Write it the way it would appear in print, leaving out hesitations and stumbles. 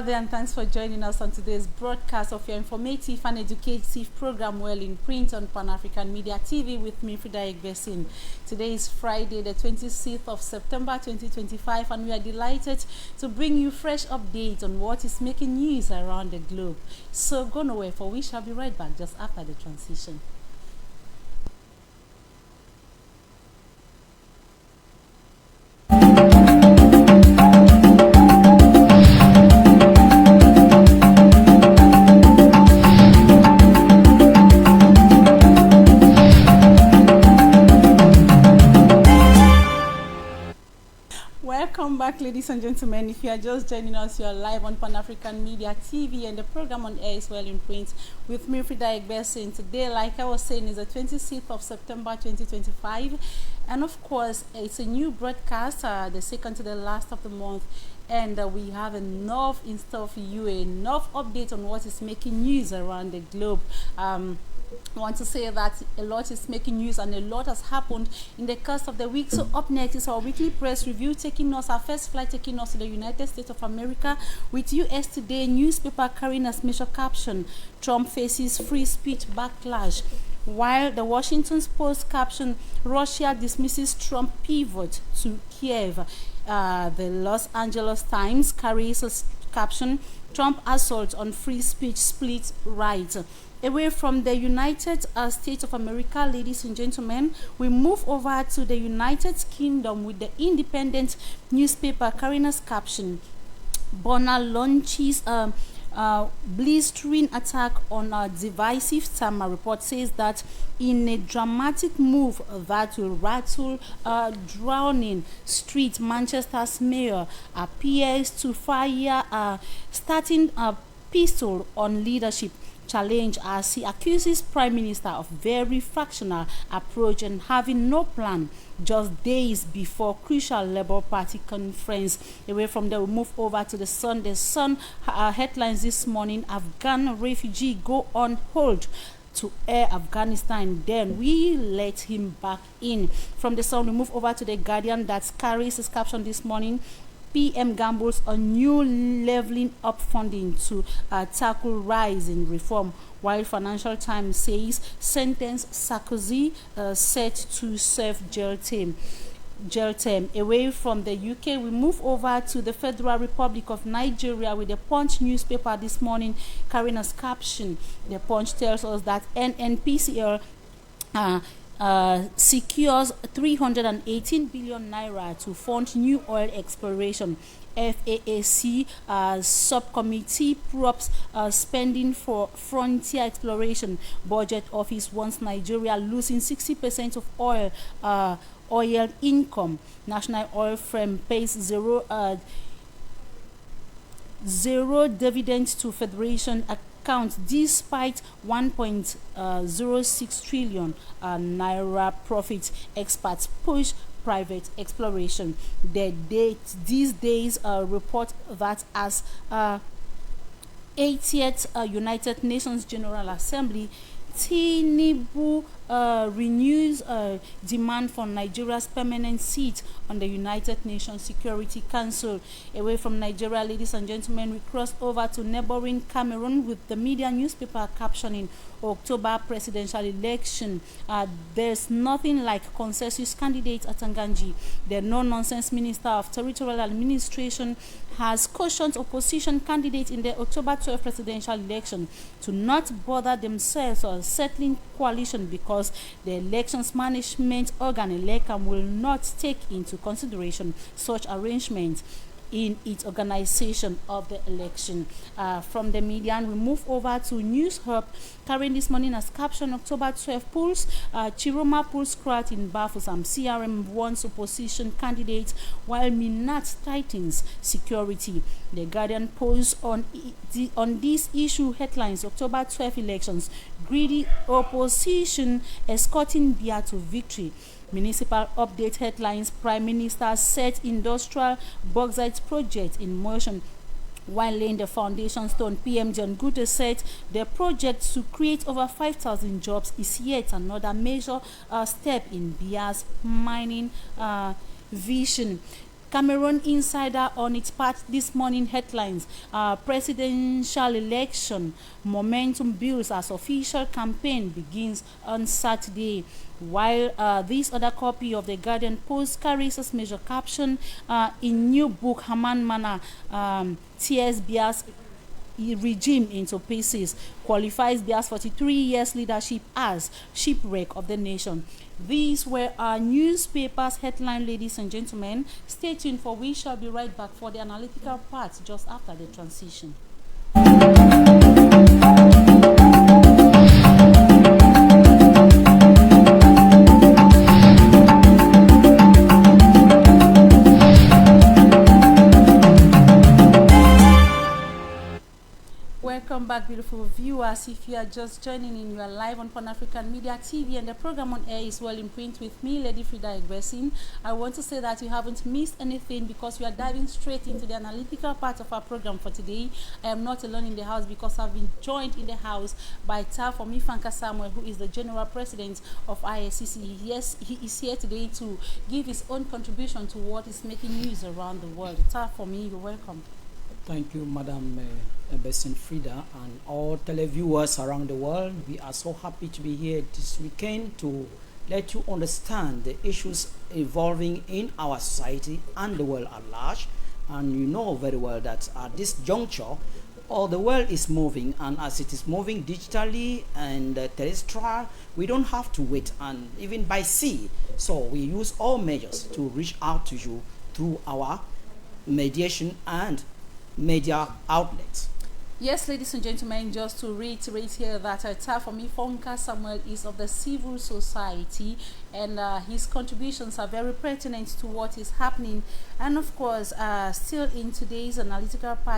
there, and thanks for joining us on today's broadcast of your informative and educative program, Well in Print, on Pan-African Media TV with me, Frida Egbeson. Today is Friday, the 26th of September 2025, and we are delighted to bring you fresh updates on what is making news around the globe. So go nowhere, for we shall be right back just after the transition. Welcome back, ladies and gentlemen. If you are just joining us, you are live on Pan-African Media TV, and the program on air is Well in Print with me, Frida Egbeson. Today, like I was saying, is the 26th of September 2025, and of course, it's a new broadcast, the second to the last of the month, and we have enough in store for you, enough update on what is making news around the globe. I want to say that a lot is making news and a lot has happened in the course of the week. So up next is our weekly press review, our first flight taking us to the United States of America with US Today newspaper carrying as major caption, Trump faces free speech backlash. While the Washington Post caption, Russia dismisses Trump pivot to Kiev. The Los Angeles Times carries a caption, Trump assault on free speech split right. Away from the United States of America, ladies and gentlemen, we move over to the United Kingdom with the Independent newspaper carrying as caption, Bonner launches blistering attack on a divisive Tama. Report says that in a dramatic move that will rattle drowning street, Manchester's mayor appears to fire starting a pistol on leadership challenge as he accuses Prime Minister of very fractional approach and having no plan just days before crucial Labour Party conference. Away from there, we move over to the Sun. The Sun headlines this morning, Afghan refugee go on hold to air Afghanistan, then we let him back in. From the Sun, we move over to the Guardian that carries his caption this morning, PM gambles on new leveling up funding to tackle rise in reform, while Financial Times says sentence Sarkozy set to serve jail term. Away from the UK, we move over to the Federal Republic of Nigeria with the Punch newspaper this morning carrying as caption. The Punch tells us that NNPCL secures 318 billion naira to fund new oil exploration. FAAC subcommittee props spending for frontier exploration. Budget office wants Nigeria losing 60% of oil income. National oil firm pays zero dividends to Federation account despite 1.06 trillion naira profit. Experts push private exploration. These days report that as 80th United Nations General Assembly, Tinubu renews demand for Nigeria's permanent seat on the United Nations Security Council. Away from Nigeria, ladies and gentlemen, we cross over to neighboring Cameroon with the media newspaper captioning October presidential election. There's nothing like consensus candidate at Tanganji. The no-nonsense Minister of Territorial Administration has cautioned opposition candidates in the October 12 presidential election to not bother themselves or settling coalition because the elections management organ ELECAM will not take into consideration such arrangements in its organization of the election. From the media, we move over to News Hub, carrying this morning as caption October 12 polls. Chiroma polls crowd in Bafusam. CRM wants opposition candidates while Minat tightens security. The Guardian posts on this issue headlines October 12 elections. Greedy opposition escorting Bia to victory. Municipal update headlines, Prime Minister set industrial bauxite project in motion. While laying the foundation stone, PM John Gute said the project to create over 5,000 jobs is yet another major step in Bia's mining vision. Cameroon Insider on its part this morning headlines. Presidential election momentum builds as official campaign begins on Saturday. While this other copy of the Guardian Post carries as major caption, in new book, Haman Mana tears Bia's regime into pieces, qualifies Bia's 43 years leadership as shipwreck of the nation. These were our newspapers headline, ladies and gentlemen. Stay tuned, for we shall be right back for the analytical part just after the transition. Welcome back, beautiful viewers. If you are just joining in, you are live on Pan African Media TV, and the program on air is Well in Print with me, Lady Frida Egbeson. I want to say that you haven't missed anything because we are diving straight into the analytical part of our program for today. I am not alone in the house because I've been joined in the house by Tafomi Fanka Samuel, who is the General President of ISCC. Yes, he is here today to give his own contribution to what is making news around the world. Tafomi, you're welcome. Thank you, Madam Egbeson Frida, and all televiewers around the world. We are so happy to be here this weekend to let you understand the issues evolving in our society and the world at large. And you know very well that at this juncture, all the world is moving, and as it is moving digitally and terrestrial, we don't have to wait, and even by sea. So we use all measures to reach out to you through our mediation and media outlets. Yes, ladies and gentlemen, just to reiterate here that Tafomi Fanka Samuel is of the civil society, and his contributions are very pertinent to what is happening. And of course, still in today's analytical part,